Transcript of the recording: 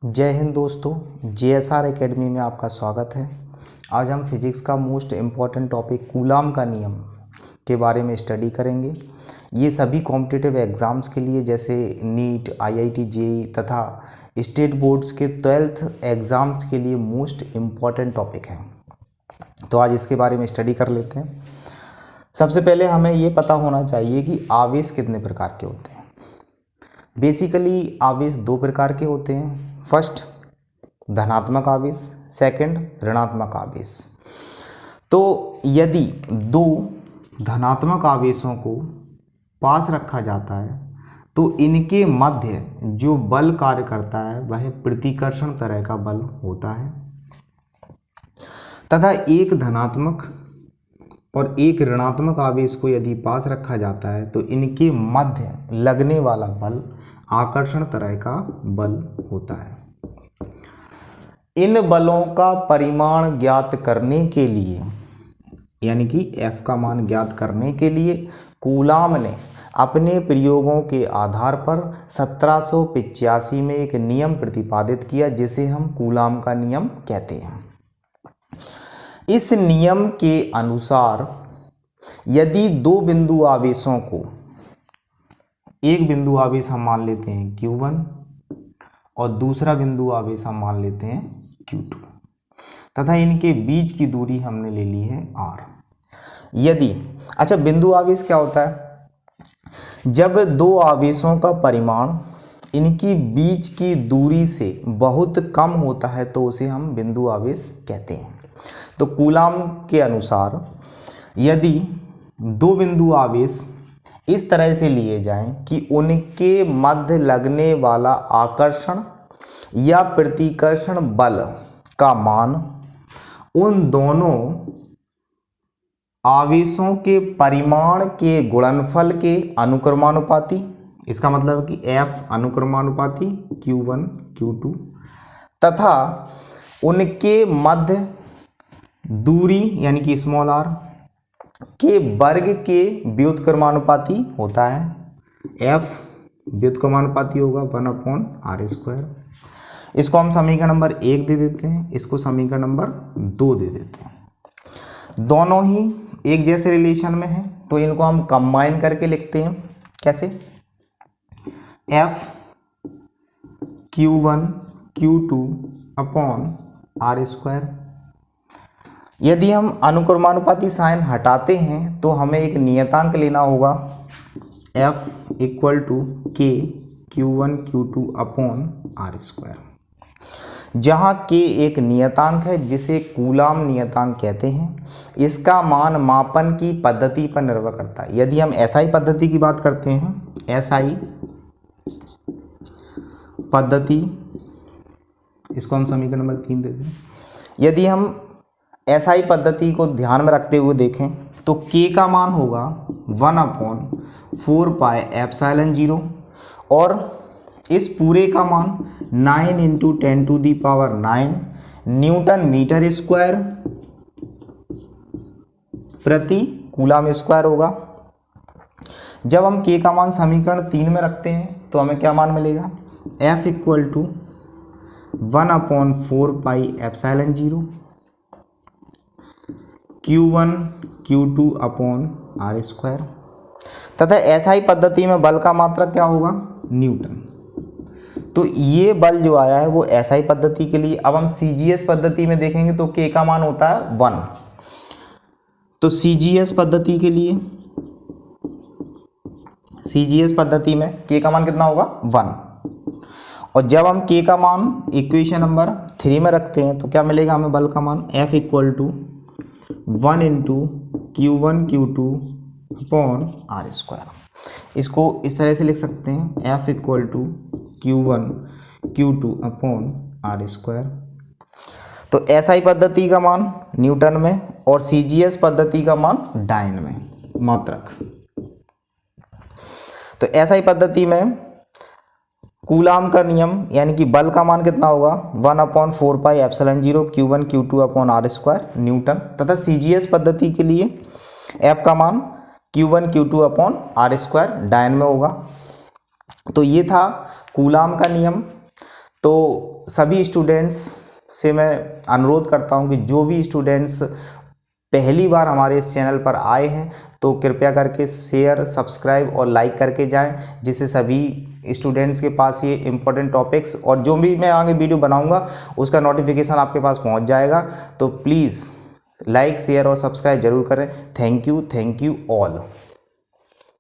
जय हिंद दोस्तों, JSR academy में आपका स्वागत है। आज हम फिजिक्स का मोस्ट इम्पॉर्टेंट टॉपिक कूलाम का नियम के बारे में स्टडी करेंगे। ये सभी कॉम्पिटिटिव एग्ज़ाम्स के लिए जैसे नीट, IIT JEE तथा स्टेट बोर्ड्स के 12th एग्ज़ाम्स के लिए मोस्ट इम्पॉर्टेंट टॉपिक हैं। तो आज इसके बारे में स्टडी कर लेते हैं। सबसे पहले हमें ये पता होना चाहिए कि आवेश कितने प्रकार के होते हैं। बेसिकली आवेश दो प्रकार के होते हैं। फर्स्ट धनात्मक आवेश, सेकंड ऋणात्मक आवेश। तो यदि दो धनात्मक आवेशों को पास रखा जाता है तो इनके मध्य जो बल कार्य करता है वह प्रतिकर्षण तरह का बल होता है, तथा एक धनात्मक और एक ऋणात्मक आवेश को यदि पास रखा जाता है तो इनके मध्य लगने वाला बल आकर्षण तरह का बल होता है। इन बलों का परिमाण ज्ञात करने के लिए, यानी कि F का मान ज्ञात करने के लिए कूलाम ने अपने प्रयोगों के आधार पर 1785 में एक नियम प्रतिपादित किया जिसे हम कूलाम का नियम कहते हैं। इस नियम के अनुसार यदि दो बिंदु आवेशों को, एक बिंदु आवेश हम मान लेते हैं Q1 और दूसरा बिंदु आवेश हम मान लेते हैं Q2 तथा इनके बीच की दूरी हमने ले ली है R। यदि बिंदु आवेश क्या होता है? जब दो आवेशों का परिमाण इनकी बीच की दूरी से बहुत कम होता है तो उसे हम बिंदु आवेश कहते हैं। तो कूलाम के अनुसार यदि दो बिंदु आवेश इस तरह से लिए जाएं कि उनके मध्य लगने वाला आकर्षण या प्रतिकर्षण बल का मान उन दोनों आवेशों के परिमाण के गुणनफल के अनुक्रमानुपाती, इसका मतलब है कि F अनुक्रमानुपाती Q1 Q2 तथा उनके मध्य दूरी यानी कि स्मॉल r के वर्ग के व्युत्क्रमानुपाती होता है। F व्युत्क्रमानुपाती होगा 1/r²। इसको हम समीकरण नंबर 1 दे देते हैं, इसको समीकरण नंबर 2 दे देते हैं। दोनों ही एक जैसे रिलेशन में हैं तो इनको हम कंबाइन करके लिखते हैं। कैसे? F Q1 Q2/r²। यदि हम अनुक्रमानुपाती साइन हटाते हैं तो हमें एक नियतांक लेना होगा F = K Q1 Q2/r², जहाँ K एक नियतांक है जिसे कूलाम नियतांक कहते हैं। इसका मान मापन की पद्धति पर निर्भर करता है। यदि हम SI पद्धति की बात करते हैं, SI पद्धति, इसको हम समीकरण नंबर 3 देते हैं। यदि हम SI पद्धति को ध्यान में रखते हुए देखें तो K का मान होगा 1/4πε0 और इस पूरे का मान 9 × 10⁹ न्यूटन मीटर स्क्वायर प्रति कूलाम स्क्वायर होगा। जब हम K का मान समीकरण 3 में रखते हैं तो हमें क्या मान मिलेगा? F = 1/4πε0 Q1 Q2/r² तथा SI पद्धति में बल का मात्रक क्या होगा? न्यूटन। तो ये बल जो आया है वो SI पद्धति के लिए। अब हम CGS पद्धति में देखेंगे तो K का मान होता है 1। तो CGS पद्धति के लिए, CGS पद्धति में K का मान कितना होगा? 1। और जब हम K का मान इक्वेशन नंबर 3 में रखते हैं तो क्या मिलेगा हमें? बल का मान F = 1 × Q1 Q2/r²। इसको इस तरह से लिख सकते हैं, F = Q1 Q2/r²। तो SI पद्धति का मान न्यूटन में और CGS पद्धति का मान डायन में मात्रक। तो SI पद्धति में कूलाम का नियम यानी कि बल का मान कितना होगा? 1/4πε0 Q1 Q2/r² न्यूटन तथा CGS पद्धति के लिए F का मान Q1 Q2/r² डायन में होगा। तो ये था कूलाम का नियम। तो सभी स्टूडेंट्स से मैं अनुरोध करता हूं कि जो भी स्टूडेंट्स पहली बार हमारे इस चैनल पर आए हैं तो कृपया करके शेयर, सब्सक्राइब और लाइक करके जाएं, जिससे सभी स्टूडेंट्स के पास ये इम्पोर्टेंट टॉपिक्स और जो भी मैं आगे वीडियो बनाऊंगा उसका नोटिफिकेशन आपके पास पहुंच जाएगा। तो प्लीज़ लाइक, शेयर और सब्सक्राइब जरूर करें। Thank you all.